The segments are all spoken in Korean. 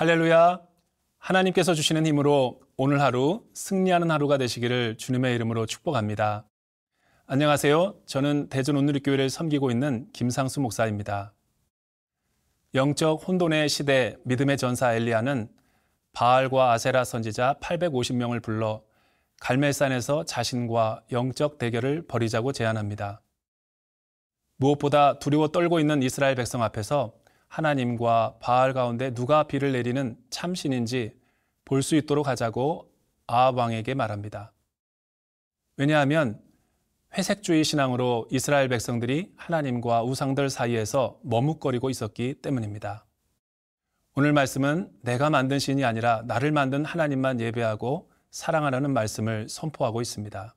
할렐루야! 하나님께서 주시는 힘으로 오늘 하루 승리하는 하루가 되시기를 주님의 이름으로 축복합니다. 안녕하세요. 저는 대전 온누리교회를 섬기고 있는 김상수 목사입니다. 영적 혼돈의 시대 믿음의 전사 엘리야는 바알과 아세라 선지자 850명을 불러 갈멜산에서 자신과 영적 대결을 벌이자고 제안합니다. 무엇보다 두려워 떨고 있는 이스라엘 백성 앞에서 하나님과 바알 가운데 누가 비를 내리는 참신인지 볼 수 있도록 하자고 아합 왕에게 말합니다. 왜냐하면 회색주의 신앙으로 이스라엘 백성들이 하나님과 우상들 사이에서 머뭇거리고 있었기 때문입니다. 오늘 말씀은 내가 만든 신이 아니라 나를 만든 하나님만 예배하고 사랑하라는 말씀을 선포하고 있습니다.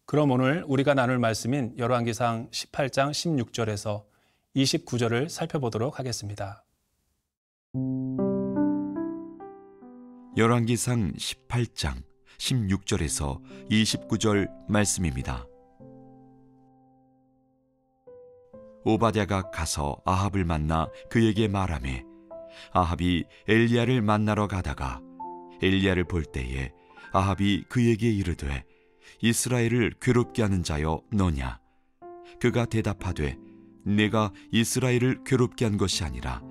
그럼 오늘 우리가 나눌 말씀인 열왕기상 18장 16절에서 29절을 살펴보도록 하겠습니다. 열왕기상 18장 16절에서 29절 말씀입니다. 오바댜가 가서 아합을 만나 그에게 말하매 아합이 엘리야를 만나러 가다가 엘리야를 볼 때에 아합이 그에게 이르되 이스라엘을 괴롭게 하는 자여 너냐? 그가 대답하되 내가 이스라엘을 괴롭게 한 것이 아니라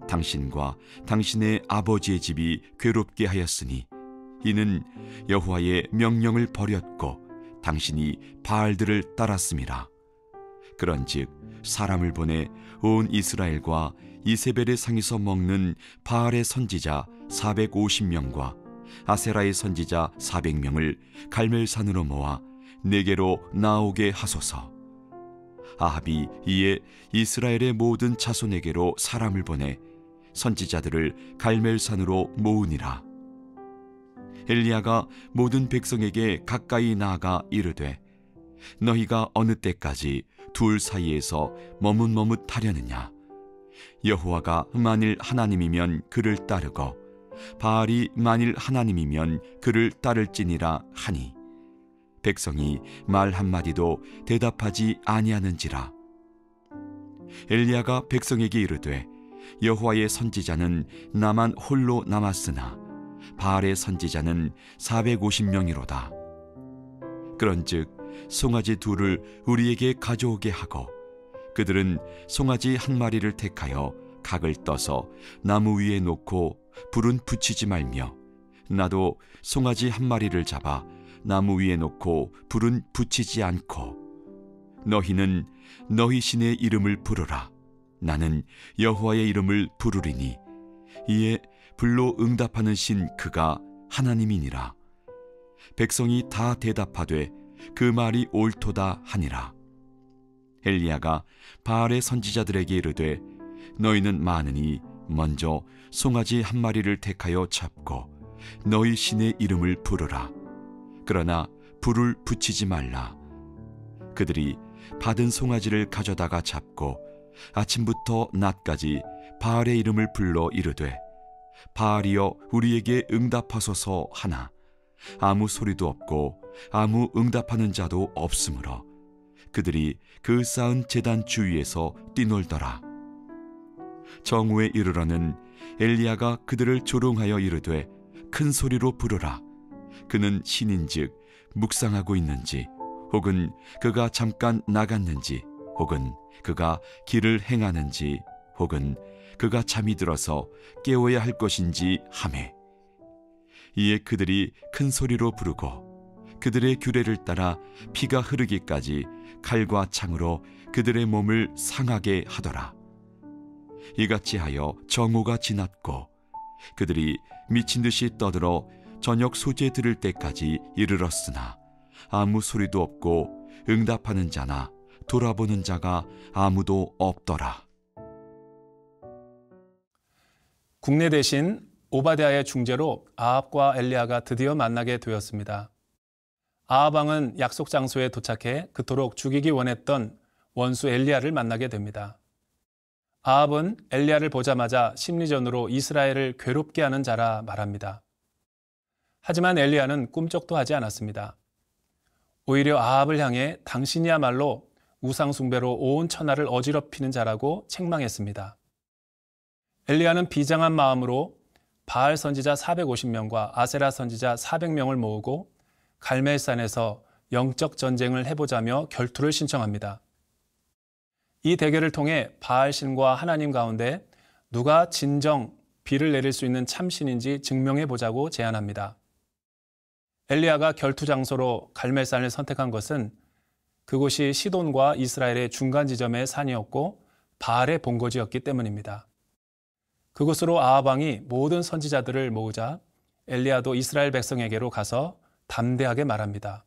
당신과 당신의 아버지의 집이 괴롭게 하였으니 이는 여호와의 명령을 버렸고 당신이 바알들을 따랐음이라. 그런즉 사람을 보내 온 이스라엘과 이세벨의 상에서 먹는 바알의 선지자 450명과 아세라의 선지자 400명을 갈멜산으로 모아 내게로 나오게 하소서. 아합이 이에 이스라엘의 모든 자손에게로 사람을 보내 선지자들을 갈멜산으로 모으니라. 엘리야가 모든 백성에게 가까이 나아가 이르되 너희가 어느 때까지 둘 사이에서 머뭇머뭇하려느냐? 여호와가 만일 하나님이면 그를 따르고 바알이 만일 하나님이면 그를 따를지니라 하니 백성이 말 한마디도 대답하지 아니하는지라. 엘리야가 백성에게 이르되 여호와의 선지자는 나만 홀로 남았으나 바알의 선지자는 450명이로다. 그런즉 송아지 둘을 우리에게 가져오게 하고 그들은 송아지 한 마리를 택하여 각을 떠서 나무 위에 놓고 불은 붙이지 말며 나도 송아지 한 마리를 잡아 나무 위에 놓고 불은 붙이지 않고 너희는 너희 신의 이름을 부르라. 나는 여호와의 이름을 부르리니 이에 불로 응답하는 신 그가 하나님이니라. 백성이 다 대답하되 그 말이 옳도다 하니라. 엘리야가 바알의 선지자들에게 이르되 너희는 많으니 먼저 송아지 한 마리를 택하여 잡고 너희 신의 이름을 부르라. 그러나 불을 붙이지 말라. 그들이 받은 송아지를 가져다가 잡고 아침부터 낮까지 바알의 이름을 불러 이르되 바알이여 우리에게 응답하소서 하나 아무 소리도 없고 아무 응답하는 자도 없으므로 그들이 그 쌓은 제단 주위에서 뛰놀더라. 정오에 이르러는 엘리야가 그들을 조롱하여 이르되 큰 소리로 부르라. 그는 신인즉 묵상하고 있는지 혹은 그가 잠깐 나갔는지 혹은 그가 길을 행하는지 혹은 그가 잠이 들어서 깨워야 할 것인지 하매 이에 그들이 큰 소리로 부르고 그들의 규례를 따라 피가 흐르기까지 칼과 창으로 그들의 몸을 상하게 하더라. 이같이 하여 정오가 지났고 그들이 미친 듯이 떠들어 저녁 소재 들을 때까지 이르렀으나 아무 소리도 없고 응답하는 자나 돌아보는 자가 아무도 없더라. 국내 대신 오바댜의 중재로 아합과 엘리야가 드디어 만나게 되었습니다. 아합 왕은 약속 장소에 도착해 그토록 죽이기 원했던 원수 엘리야를 만나게 됩니다. 아합은 엘리야를 보자마자 심리전으로 이스라엘을 괴롭게 하는 자라 말합니다. 하지만 엘리야는 꿈쩍도 하지 않았습니다. 오히려 아합을 향해 당신이야말로 우상 숭배로 온 천하를 어지럽히는 자라고 책망했습니다. 엘리야는 비장한 마음으로 바알 선지자 450명과 아세라 선지자 400명을 모으고 갈멜산에서 영적 전쟁을 해보자며 결투를 신청합니다. 이 대결을 통해 바알 신과 하나님 가운데 누가 진정 비를 내릴 수 있는 참신인지 증명해 보자고 제안합니다. 엘리야가 결투 장소로 갈멜산을 선택한 것은 그곳이 시돈과 이스라엘의 중간 지점의 산이었고 바알의 본거지였기 때문입니다. 그곳으로 아합 왕이 모든 선지자들을 모으자 엘리야도 이스라엘 백성에게로 가서 담대하게 말합니다.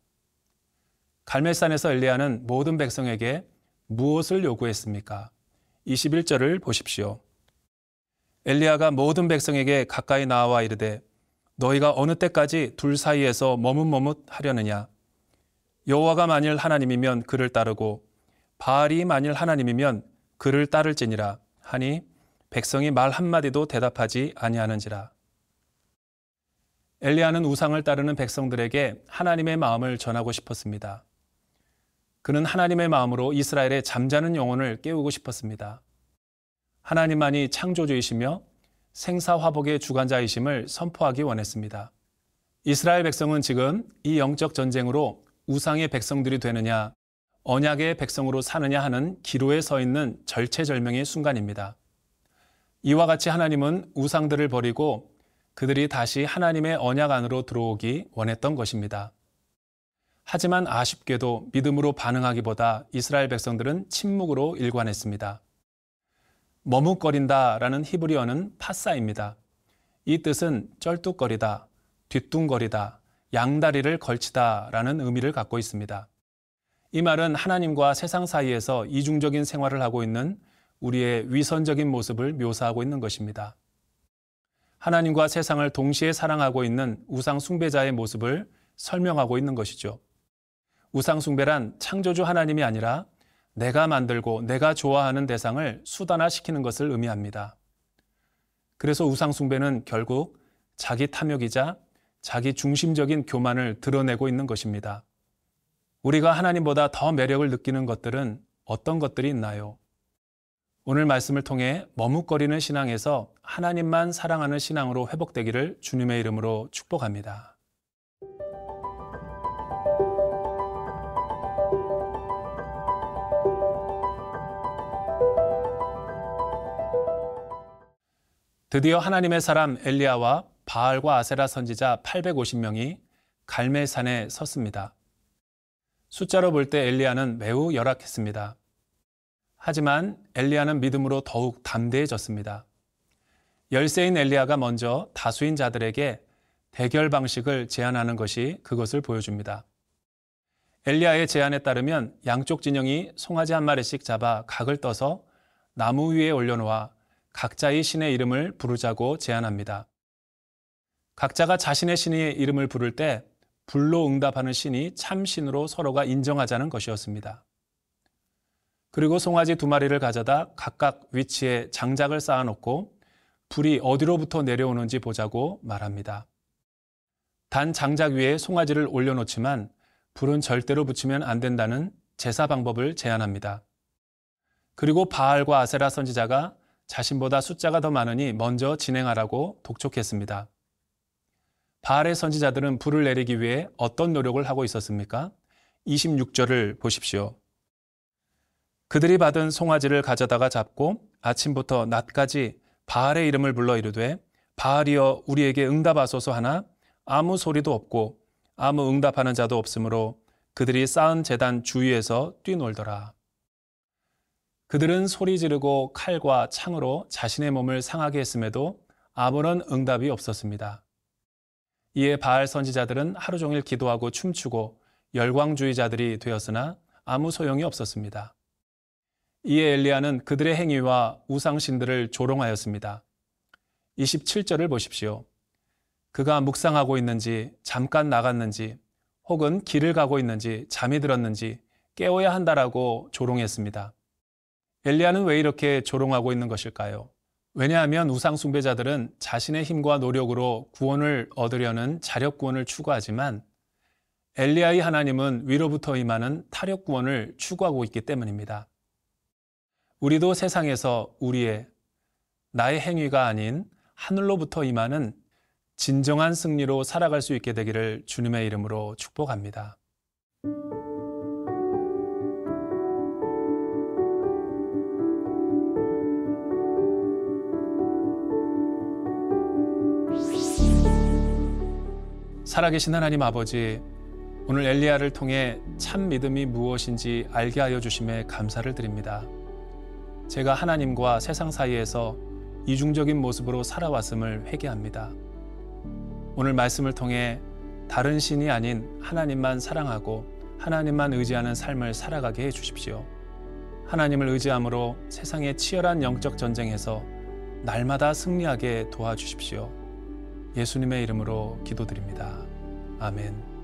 갈멜산에서 엘리야는 모든 백성에게 무엇을 요구했습니까? 21절을 보십시오. 엘리야가 모든 백성에게 가까이 나와 이르되 너희가 어느 때까지 둘 사이에서 머뭇머뭇하려느냐? 여호와가 만일 하나님이면 그를 따르고 바알이 만일 하나님이면 그를 따를지니라 하니 백성이 말 한마디도 대답하지 아니하는지라. 엘리야는 우상을 따르는 백성들에게 하나님의 마음을 전하고 싶었습니다. 그는 하나님의 마음으로 이스라엘의 잠자는 영혼을 깨우고 싶었습니다. 하나님만이 창조주이시며 생사화복의 주관자이심을 선포하기 원했습니다. 이스라엘 백성은 지금 이 영적 전쟁으로 우상의 백성들이 되느냐, 언약의 백성으로 사느냐 하는 기로에 서 있는 절체절명의 순간입니다. 이와 같이 하나님은 우상들을 버리고 그들이 다시 하나님의 언약 안으로 들어오기 원했던 것입니다. 하지만 아쉽게도 믿음으로 반응하기보다 이스라엘 백성들은 침묵으로 일관했습니다. 머뭇거린다라는 히브리어는 파사입니다. 이 뜻은 쩔뚝거리다, 뒤뚱거리다, 양다리를 걸치다라는 의미를 갖고 있습니다. 이 말은 하나님과 세상 사이에서 이중적인 생활을 하고 있는 우리의 위선적인 모습을 묘사하고 있는 것입니다. 하나님과 세상을 동시에 사랑하고 있는 우상 숭배자의 모습을 설명하고 있는 것이죠. 우상 숭배란 창조주 하나님이 아니라 내가 만들고 내가 좋아하는 대상을 수단화시키는 것을 의미합니다. 그래서 우상 숭배는 결국 자기 탐욕이자 자기 중심적인 교만을 드러내고 있는 것입니다. 우리가 하나님보다 더 매력을 느끼는 것들은 어떤 것들이 있나요? 오늘 말씀을 통해 머뭇거리는 신앙에서 하나님만 사랑하는 신앙으로 회복되기를 주님의 이름으로 축복합니다. 드디어 하나님의 사람 엘리야와 바알과 아세라 선지자 850명이 갈멜산에 섰습니다. 숫자로 볼 때 엘리야는 매우 열악했습니다. 하지만 엘리야는 믿음으로 더욱 담대해졌습니다. 열세인 엘리야가 먼저 다수인 자들에게 대결 방식을 제안하는 것이 그것을 보여줍니다. 엘리야의 제안에 따르면 양쪽 진영이 송아지 한 마리씩 잡아 각을 떠서 나무 위에 올려놓아 각자의 신의 이름을 부르자고 제안합니다. 각자가 자신의 신의 이름을 부를 때 불로 응답하는 신이 참신으로 서로가 인정하자는 것이었습니다. 그리고 송아지 2마리를 가져다 각각 위치에 장작을 쌓아놓고 불이 어디로부터 내려오는지 보자고 말합니다. 단 장작 위에 송아지를 올려놓지만 불은 절대로 붙이면 안 된다는 제사 방법을 제안합니다. 그리고 바알과 아세라 선지자가 자신보다 숫자가 더 많으니 먼저 진행하라고 독촉했습니다. 바알의 선지자들은 불을 내리기 위해 어떤 노력을 하고 있었습니까? 26절을 보십시오. 그들이 받은 송아지를 가져다가 잡고 아침부터 낮까지 바알의 이름을 불러 이르되 바알이여 우리에게 응답하소서 하나 아무 소리도 없고 아무 응답하는 자도 없으므로 그들이 쌓은 제단 주위에서 뛰놀더라. 그들은 소리 지르고 칼과 창으로 자신의 몸을 상하게 했음에도 아무런 응답이 없었습니다. 이에 바알 선지자들은 하루 종일 기도하고 춤추고 열광주의자들이 되었으나 아무 소용이 없었습니다. 이에 엘리야는 그들의 행위와 우상신들을 조롱하였습니다. 27절을 보십시오. 그가 묵상하고 있는지 잠깐 나갔는지 혹은 길을 가고 있는지 잠이 들었는지 깨워야 한다라고 조롱했습니다. 엘리야는 왜 이렇게 조롱하고 있는 것일까요? 왜냐하면 우상 숭배자들은 자신의 힘과 노력으로 구원을 얻으려는 자력 구원을 추구하지만 엘리야의 하나님은 위로부터 임하는 타력 구원을 추구하고 있기 때문입니다. 우리도 세상에서 우리의 나의 행위가 아닌 하늘로부터 임하는 진정한 승리로 살아갈 수 있게 되기를 주님의 이름으로 축복합니다. 살아계신 하나님 아버지, 오늘 엘리야를 통해 참 믿음이 무엇인지 알게 하여 주심에 감사를 드립니다. 제가 하나님과 세상 사이에서 이중적인 모습으로 살아왔음을 회개합니다. 오늘 말씀을 통해 다른 신이 아닌 하나님만 사랑하고 하나님만 의지하는 삶을 살아가게 해 주십시오. 하나님을 의지함으로 세상의 치열한 영적 전쟁에서 날마다 승리하게 도와주십시오. 예수님의 이름으로 기도드립니다. 아멘.